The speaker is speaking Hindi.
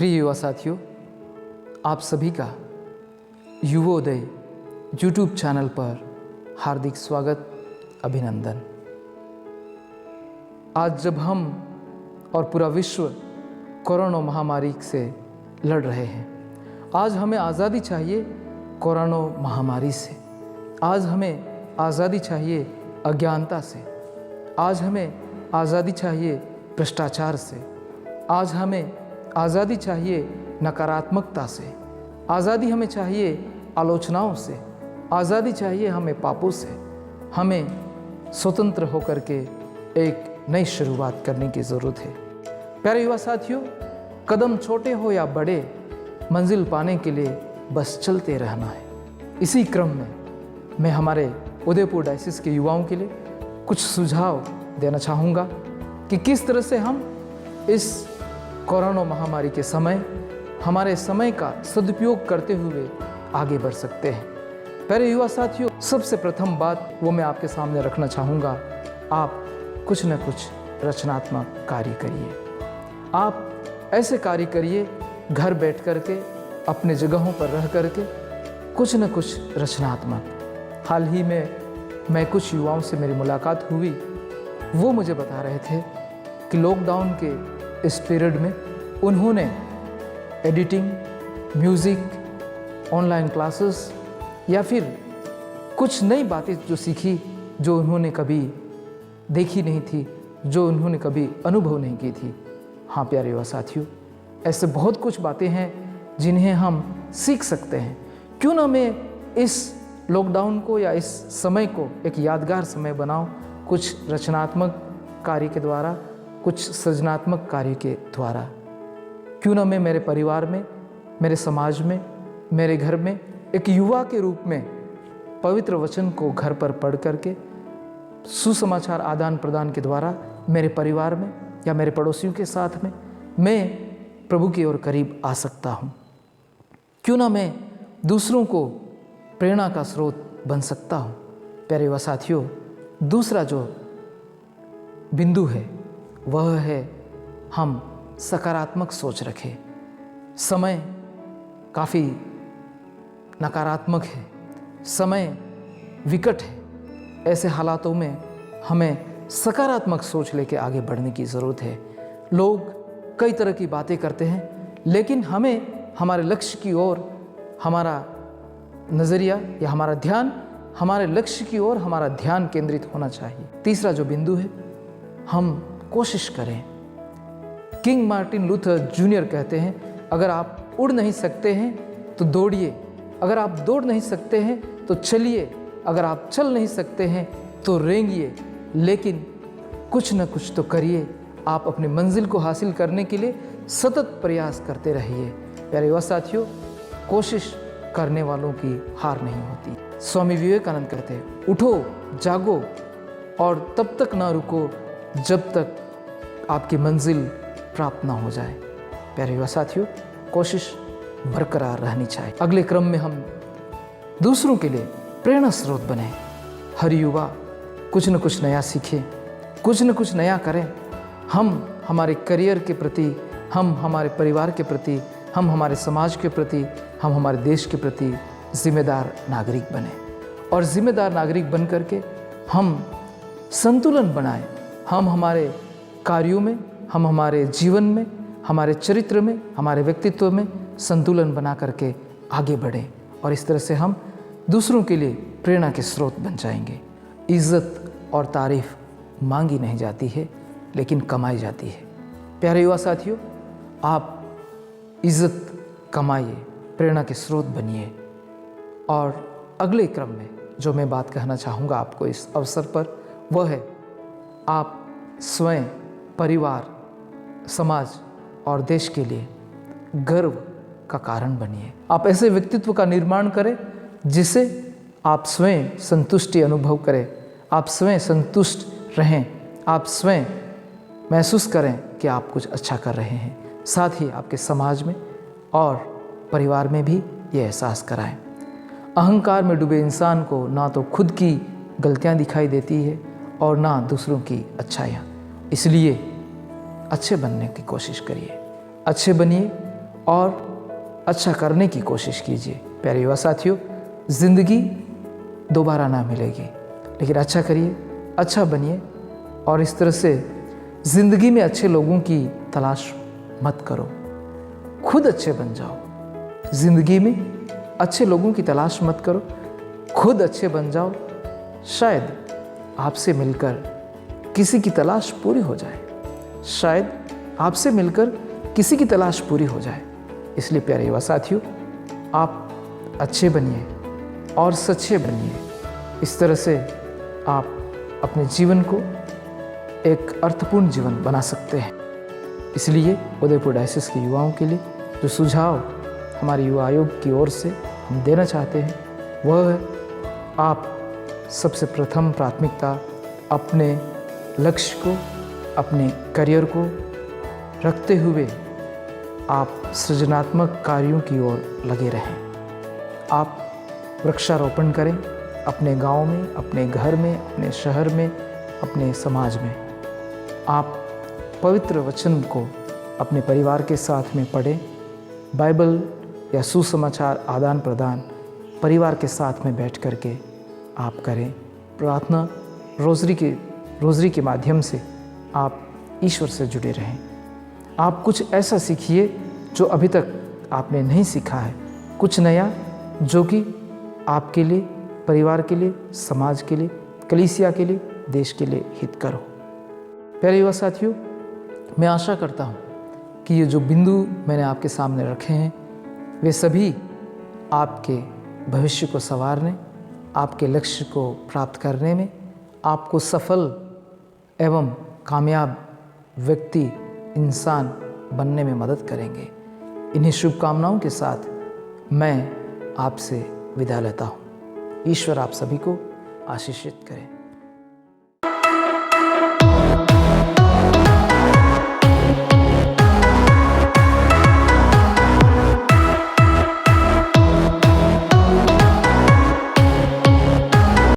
प्रिय युवा साथियों, आप सभी का युवोदय यूट्यूब चैनल पर हार्दिक स्वागत, अभिनंदन। आज जब हम और पूरा विश्व कोरोना महामारी से लड़ रहे हैं, आज हमें आज़ादी चाहिए कोरोना महामारी से। आज हमें आज़ादी चाहिए अज्ञानता से। आज हमें आज़ादी चाहिए भ्रष्टाचार से। आज हमें आज़ादी चाहिए नकारात्मकता से। आज़ादी हमें चाहिए आलोचनाओं से। आज़ादी चाहिए हमें पापों से। हमें स्वतंत्र होकर के एक नई शुरुआत करने की ज़रूरत है। प्यारे युवा साथियों, कदम छोटे हो या बड़े, मंजिल पाने के लिए बस चलते रहना है। इसी क्रम में मैं हमारे उदयपुर डायसिस के युवाओं के लिए कुछ सुझाव देना चाहूँगा कि किस तरह से हम इस कोरोना महामारी के समय हमारे समय का सदुपयोग करते हुए आगे बढ़ सकते हैं। प्यारे युवा साथियों, सबसे प्रथम बात वो मैं आपके सामने रखना चाहूँगा, आप कुछ न कुछ रचनात्मक कार्य करिए। आप ऐसे कार्य करिए घर बैठ करके, अपने जगहों पर रह करके, कुछ न कुछ रचनात्मक। हाल ही में मैं कुछ युवाओं से मेरी मुलाकात हुई। वो मुझे बता रहे थे कि लॉकडाउन के इस पीरियड में उन्होंने एडिटिंग, म्यूज़िक, ऑनलाइन क्लासेस या फिर कुछ नई बातें जो सीखी, जो उन्होंने कभी देखी नहीं थी, जो उन्होंने कभी अनुभव नहीं की थी। हाँ प्यारे युवा साथियों, ऐसे बहुत कुछ बातें हैं जिन्हें हम सीख सकते हैं। क्यों ना मैं इस लॉकडाउन को या इस समय को एक यादगार समय बनाऊं, कुछ रचनात्मक कार्य के द्वारा, कुछ सृजनात्मक कार्य के द्वारा। क्यों ना मैं मेरे परिवार में, मेरे समाज में, मेरे घर में एक युवा के रूप में पवित्र वचन को घर पर पढ़ करके सुसमाचार आदान प्रदान के द्वारा मेरे परिवार में या मेरे पड़ोसियों के साथ में मैं प्रभु की ओर करीब आ सकता हूँ। क्यों ना मैं दूसरों को प्रेरणा का स्रोत बन सकता हूँ। प्यारे युवा साथियों, दूसरा जो बिंदु है वह है हम सकारात्मक सोच रखें। समय काफ़ी नकारात्मक है, समय विकट है। ऐसे हालातों में हमें सकारात्मक सोच लेके आगे बढ़ने की ज़रूरत है। लोग कई तरह की बातें करते हैं, लेकिन हमें हमारे लक्ष्य की ओर हमारा नज़रिया या हमारा ध्यान, हमारे लक्ष्य की ओर हमारा ध्यान केंद्रित होना चाहिए। तीसरा जो बिंदु है, हम कोशिश करें। किंग मार्टिन लूथर जूनियर कहते हैं, अगर आप उड़ नहीं सकते हैं तो दौड़िए, अगर आप दौड़ नहीं सकते हैं तो चलिए, अगर आप चल नहीं सकते हैं तो रेंगिए, लेकिन कुछ न कुछ तो करिए। आप अपनी मंजिल को हासिल करने के लिए सतत प्रयास करते रहिए। प्यारे युवा साथियों, कोशिश करने वालों की हार नहीं होती। स्वामी विवेकानंद कहते हैं, उठो, जागो और तब तक ना रुको जब तक आपकी मंजिल प्राप्त ना हो जाए। प्यारे युवा साथियों, कोशिश बरकरार रहनी चाहिए। अगले क्रम में हम दूसरों के लिए प्रेरणा स्रोत बने। हर युवा कुछ न कुछ नया सीखे, कुछ न कुछ नया करें। हम हमारे करियर के प्रति, हम हमारे परिवार के प्रति, हम हमारे समाज के प्रति, हम हमारे देश के प्रति जिम्मेदार नागरिक बने। और जिम्मेदार नागरिक बन करके हम संतुलन बनाएं। हम हमारे कार्यों में, हम हमारे जीवन में, हमारे चरित्र में, हमारे व्यक्तित्व में संतुलन बना करके आगे बढ़ें। और इस तरह से हम दूसरों के लिए प्रेरणा के स्रोत बन जाएंगे। इज़्ज़त और तारीफ मांगी नहीं जाती है, लेकिन कमाई जाती है। प्यारे युवा साथियों, आप इज़्ज़त कमाइए, प्रेरणा के स्रोत बनिए। और अगले क्रम में जो मैं बात कहना चाहूँगा आपको इस अवसर पर, वह है आप स्वयं, परिवार, समाज और देश के लिए गर्व का कारण बनिए। आप ऐसे व्यक्तित्व का निर्माण करें जिसे आप स्वयं संतुष्टि अनुभव करें, आप स्वयं संतुष्ट रहें, आप स्वयं महसूस करें कि आप कुछ अच्छा कर रहे हैं। साथ ही आपके समाज में और परिवार में भी ये एहसास कराएं। अहंकार में डूबे इंसान को ना तो खुद की गलतियां दिखाई देती है और ना दूसरों की अच्छाइयाँ। इसलिए अच्छे बनने की कोशिश करिए, अच्छे बनिए और अच्छा करने की कोशिश कीजिए। प्यारे युवा साथियों, ज़िंदगी दोबारा ना मिलेगी, लेकिन अच्छा करिए, अच्छा बनिए और इस तरह से ज़िंदगी में अच्छे लोगों की तलाश मत करो, खुद अच्छे बन जाओ। ज़िंदगी में अच्छे लोगों की तलाश मत करो, खुद अच्छे बन जाओ। शायद आपसे मिलकर किसी की तलाश पूरी हो जाए, शायद आपसे मिलकर किसी की तलाश पूरी हो जाए। इसलिए प्यारे युवा साथियों, आप अच्छे बनिए और सच्चे बनिए। इस तरह से आप अपने जीवन को एक अर्थपूर्ण जीवन बना सकते हैं। इसलिए उदयपुर डायसिस के युवाओं के लिए जो सुझाव हमारे युवा आयोग की ओर से हम देना चाहते हैं वह है, आप सबसे प्रथम प्राथमिकता अपने लक्ष्य को, अपने करियर को रखते हुए आप सृजनात्मक कार्यों की ओर लगे रहें। आप वृक्षारोपण करें अपने गांव में, अपने घर में, अपने शहर में, अपने समाज में। आप पवित्र वचन को अपने परिवार के साथ में पढ़ें। बाइबल या सुसमाचार आदान प्रदान परिवार के साथ में बैठ कर के आप करें। प्रार्थना रोज़री के माध्यम से आप ईश्वर से जुड़े रहें। आप कुछ ऐसा सीखिए जो अभी तक आपने नहीं सीखा है, कुछ नया जो कि आपके लिए, परिवार के लिए, समाज के लिए, कलीसिया के लिए, देश के लिए हितकर हो। प्यारे युवा साथियों, मैं आशा करता हूँ कि ये जो बिंदु मैंने आपके सामने रखे हैं वे सभी आपके भविष्य को संवारने, आपके लक्ष्य को प्राप्त करने में, आपको सफल एवं कामयाब व्यक्ति, इंसान बनने में मदद करेंगे। इन्हीं शुभकामनाओं के साथ मैं आपसे विदा लेता हूँ। ईश्वर आप सभी को आशीषित करें।